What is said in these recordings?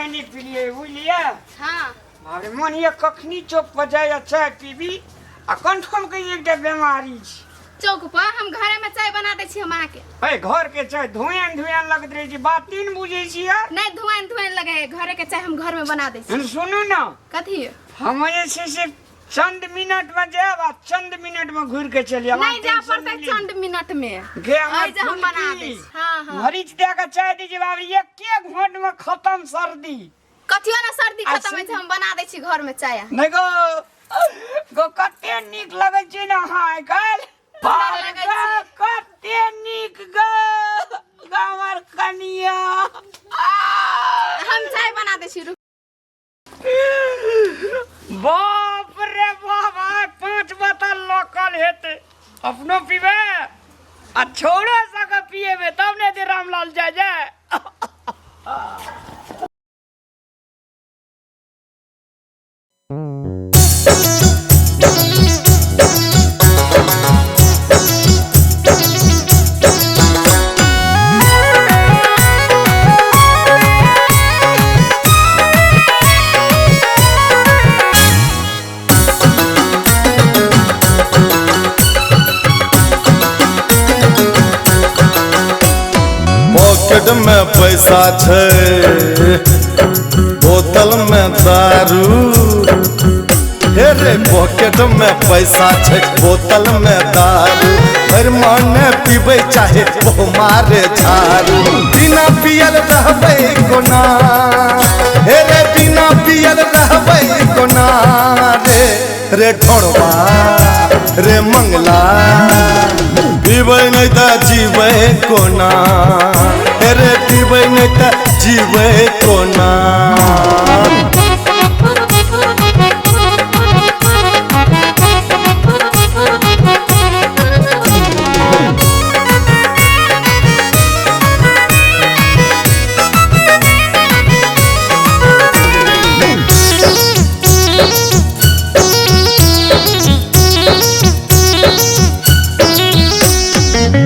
नहीं पिलिए बुझलिए। हाँ अरे मन ये कखनी चौक पर जाए चाय पीबी आ कंफर्म कही एक बीमारी चौक पर हम घरे में चाय बना दे छी हम आके। अरे घर के चाय धुआं धुआं लगत रहे छी बात तीन बुझे छी यार। नहीं धुआं धुआं लगे है घरे के चाय हम घर में बना दे छी। सुनो ना कथी हम से चंद मिनट में जाब आ चंद मिनट में घूर के चलिए। नहीं जा पड़ता चंद मिनट में हम बना दे। हाँ हाँ मरीच दे के चाय दीजिए बाबू एक घंट में खत्म सर्दी। कथियो ना सर्दी खत्म है हम बना दे छी घर में चाय। नहीं गो कते नीक लगे छी ना हाय काल कते नीक गामर कनिया हम चाय बना दे छी। बाप रे बाप 5 बोतल लोकल हेते अपनो पीबे आ छोड़ो सके पिएबे तब ने दे रामलाल जाए पॉकेट में पैसा छे बोतल में दारू। हे रे पॉकेट में पैसा छे बोतल में दारू। हर माने पीबे चाहे वो मारे झारू। बिना पियल रहबे कोना हे रे बिना पियल रहबे कोना रे ढोड़वा रे मंगला पीबे नहीं त जीवे कोना रे पीबे नहीं त जीवे कोना।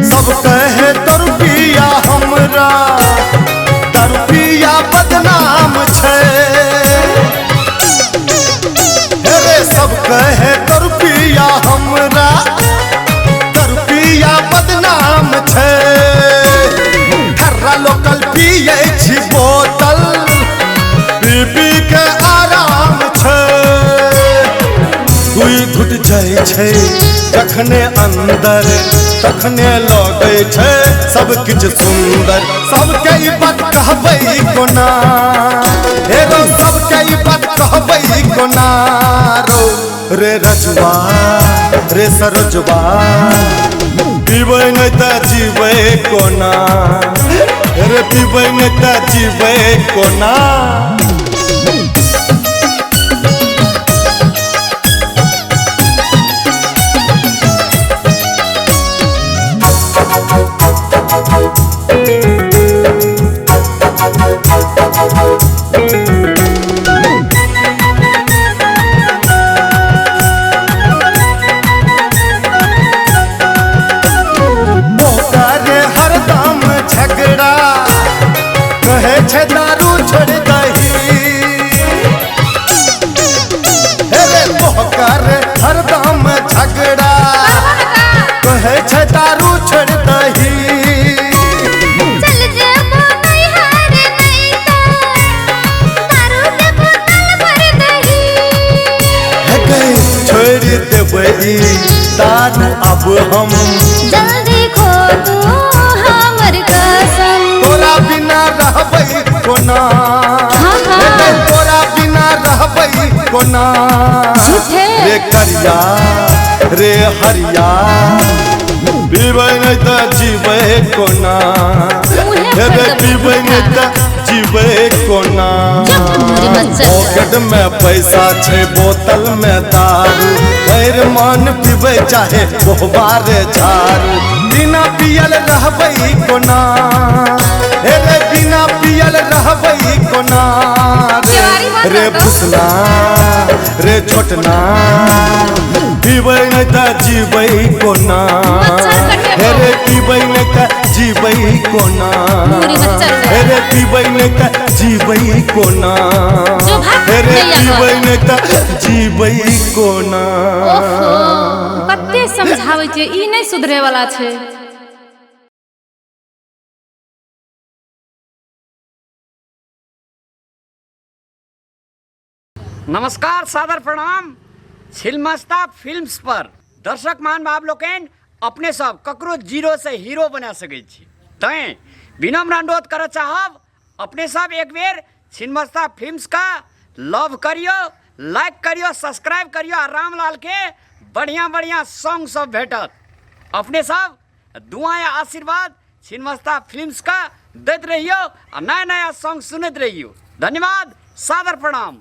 सब कहे तरुपिया हमरा तरुपिया बदनाम छे। रे सब कहे तरुपिया हमरा तरुपिया बदनाम छे। ठर्रा लोकल पिए छी बोतल पी पी के आराम छे। दुई घुट जाए छे जखने अंदर तखने लगे छे सब किछ सुंदर। सबके ई बात कहबै कोना हे रो सबके ई बात कहबै कोना रो रे रजवा रे सरोजवा पीबै नहीं त जीवे कोना रे पीबै नहीं त जीवे कोना। हरदम झगड़ा कहे छे दारू छोड़ दही। रे मोहकर हरदम झगड़ा कहे छे दारू छोड़ दही। छोड़ देबै दारू अब हम जल्दी खो तू हमर कसम। तोरा बिना रहबै कोना तोरा बिना रहबै कोना। रे करिया रे हरिया पीबै नहीं त जीवे कोना रे पीबै नहीं त जीवे कोना। पॉकेट में पैसा छे बोतल में दारू। हर मन पीबे चाहे वो बारे झारू। बिना पियल रहबै कोना रे बिना पियल रहबै कोना रे फुसना रे छोटना पीबै नहीं त जीबै कोना हे रे पीबै नहीं त जीबै कोना हे रे पीबै नहीं त जीबै कोना हे रे पीबै नहीं त जीबै कोना। कते समझावे छै ई नहीं सुधरे वाला छै। नमस्कार, सादर प्रणाम। छिलमस्ता फिल्म्स पर दर्शक मान बाब लोकेन अपने सब ककरो जीरो से हीरो बना सके छी। तैं विनम्र अनुरोध कर चाहब अपने सब एक बेर छिलमस्ता फिल्म्स का लव करियो, लाइक करियो, सब्सक्राइब करियो और रामलाल के बढ़िया बढ़िया सॉन्ग सब भेटत। अपने सब दुआ या आशीर्वाद छिलमस्ता फिल्म्स का देते रहियो और नया नया सॉन्ग सुनते रहियो। धन्यवाद, सादर प्रणाम।